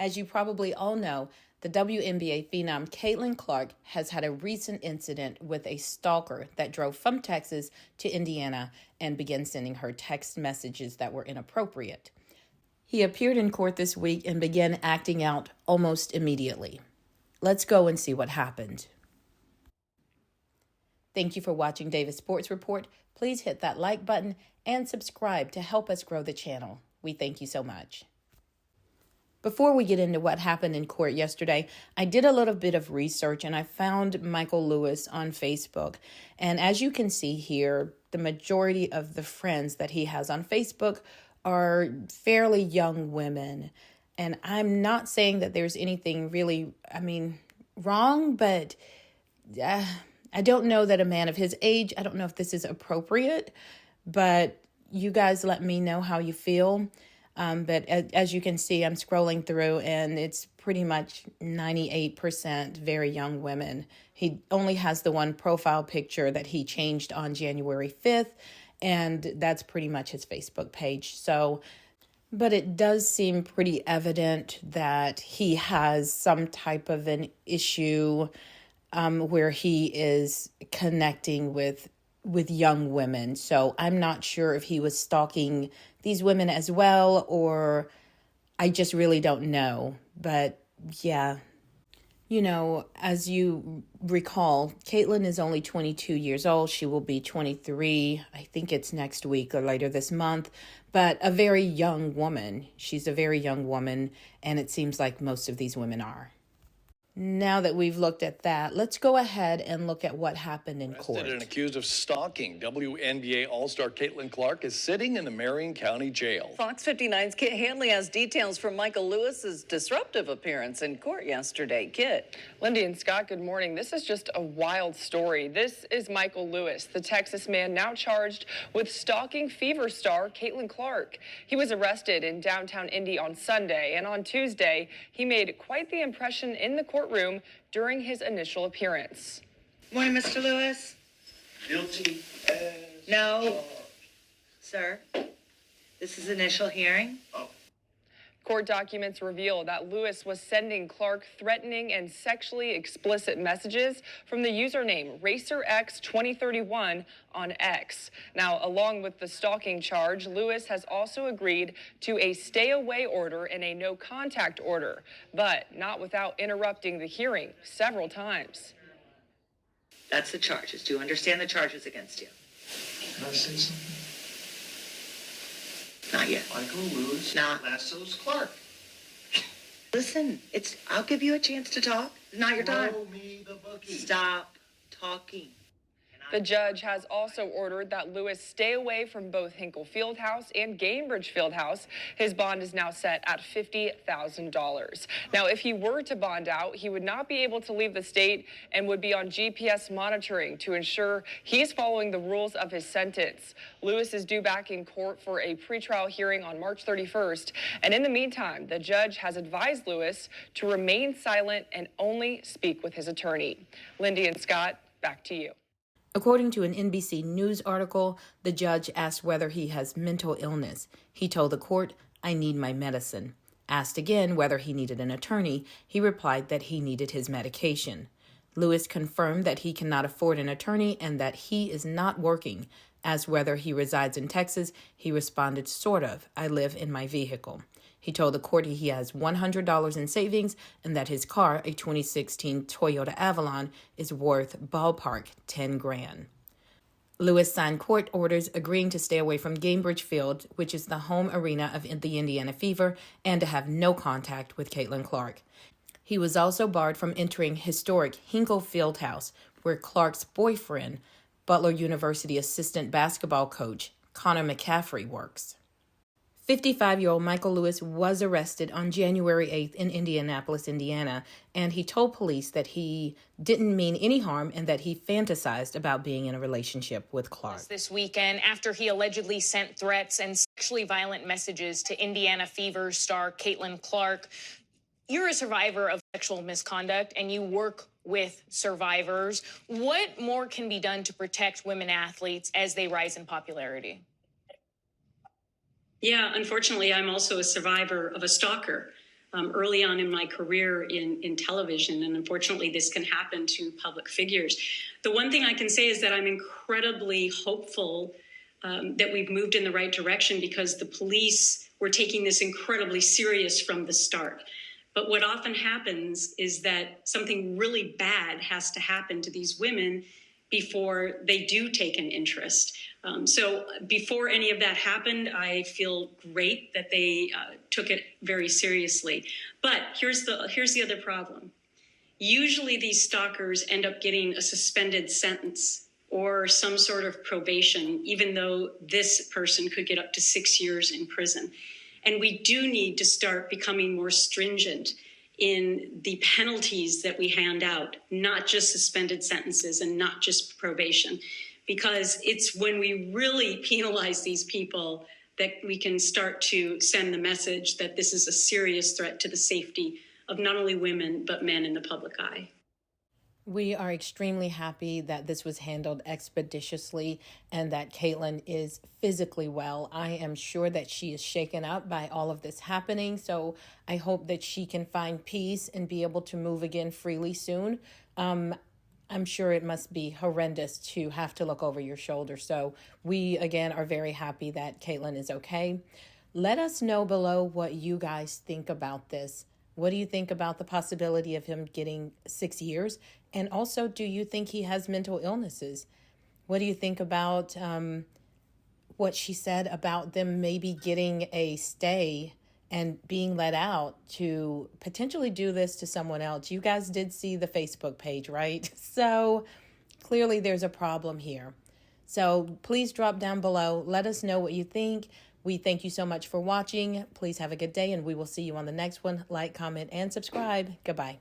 As you probably all know, the WNBA phenom Caitlin Clark has had a recent incident with a stalker that drove from Texas to Indiana and began sending her text messages that were inappropriate. He appeared in court this week and began acting out almost immediately. Let's go and see what happened. Thank you for watching Davis Sports Report. Please hit that like button and subscribe to help us grow the channel. We thank you so much. Before we get into what happened in court yesterday, I did a little bit of research and I found Michael Lewis on Facebook. And as you can see here, the majority of the friends that he has on Facebook are fairly young women. And I'm not saying that there's anything really, wrong, but I don't know that a man of his age, I don't know if this is appropriate, but you guys let me know how you feel. But as you can see, I'm scrolling through and it's pretty much 98% very young women. He only has the one profile picture that he changed on January 5th, and that's pretty much his Facebook page. But it does seem pretty evident that he has some type of an issue where he is connecting with young women. So I'm not sure if he was stalking these women as well, or I just really don't know. But yeah, as you recall, Caitlin is only 22 years old. She will be 23. I think it's next week or later this month, but a very young woman. She's a very young woman, and it seems like most of these women are. Now that we've looked at that, let's go ahead and look at what happened in court. Arrested and accused of stalking, WNBA All-Star Caitlin Clark is sitting in the Marion County Jail. Fox 59's Kit Hanley has details from Michael Lewis's disruptive appearance in court yesterday. Kit. Lindy and Scott, good morning. This is just a wild story. This is Michael Lewis, the Texas man now charged with stalking Fever star Caitlin Clark. He was arrested in downtown Indy on Sunday, and on Tuesday, he made quite the impression in the courtroom during his initial appearance. Morning, Mr. Lewis. Guilty as No. charged. Sir, this is initial hearing. Oh. Court documents reveal that Lewis was sending Clark threatening and sexually explicit messages from the username RacerX2031 on X. Now, along with the stalking charge, Lewis has also agreed to a stay-away order and a no-contact order, but not without interrupting the hearing several times. That's the charges. Do you understand the charges against you? Can I say something? Not yet. Michael Lewis lassos Clark. Listen, I'll give you a chance to talk. It's not your time. Throw me the bookie. Stop talking. The judge has also ordered that Lewis stay away from both Hinkle Fieldhouse and Gainbridge Fieldhouse. His bond is now set at $50,000. Now, if he were to bond out, he would not be able to leave the state and would be on GPS monitoring to ensure he's following the rules of his sentence. Lewis is due back in court for a pretrial hearing on March 31st. And in the meantime, the judge has advised Lewis to remain silent and only speak with his attorney. Lindy and Scott, back to you. According to an NBC News article, the judge asked whether he has mental illness. He told the court, "I need my medicine." Asked again whether he needed an attorney, he replied that he needed his medication. Lewis confirmed that he cannot afford an attorney and that he is not working. Asked whether he resides in Texas, he responded, "Sort of. I live in my vehicle." He told the court he has $100 in savings and that his car, a 2016 Toyota Avalon, is worth ballpark $10,000. Lewis signed court orders agreeing to stay away from Gainbridge Field, which is the home arena of the Indiana Fever, and to have no contact with Caitlin Clark. He was also barred from entering historic Hinkle Fieldhouse, where Clark's boyfriend, Butler University assistant basketball coach Connor McCaffrey, works. 55-year-old Michael Lewis was arrested on January 8th in Indianapolis, Indiana, and he told police that he didn't mean any harm and that he fantasized about being in a relationship with Clark. This weekend, after he allegedly sent threats and sexually violent messages to Indiana Fever star Caitlin Clark. You're a survivor of sexual misconduct and you work with survivors. What more can be done to protect women athletes as they rise in popularity? Yeah, unfortunately, I'm also a survivor of a stalker. early on in my career in television. And unfortunately, this can happen to public figures. The one thing I can say is that I'm incredibly hopeful that we've moved in the right direction, because the police were taking this incredibly serious from the start. But what often happens is that something really bad has to happen to these women before they do take an interest. So before any of that happened, I feel great that they took it very seriously. But here's the other problem. Usually these stalkers end up getting a suspended sentence or some sort of probation, even though this person could get up to 6 years in prison. And we do need to start becoming more stringent in the penalties that we hand out, not just suspended sentences and not just probation, because it's when we really penalize these people that we can start to send the message that this is a serious threat to the safety of not only women, but men in the public eye. We are extremely happy that this was handled expeditiously and that Caitlin is physically well. I am sure that she is shaken up by all of this happening, so I hope that she can find peace and be able to move again freely soon. I'm sure it must be horrendous to have to look over your shoulder. So we, again, are very happy that Caitlin is okay. Let us know below what you guys think about this. What do you think about the possibility of him getting 6 years? And also, do you think he has mental illnesses? What do you think about what she said about them maybe getting a stay and being let out to potentially do this to someone else? You guys did see the Facebook page, right? So clearly there's a problem here. So please drop down below. Let us know what you think. We thank you so much for watching. Please have a good day, and we will see you on the next one. Like, comment, and subscribe. Goodbye.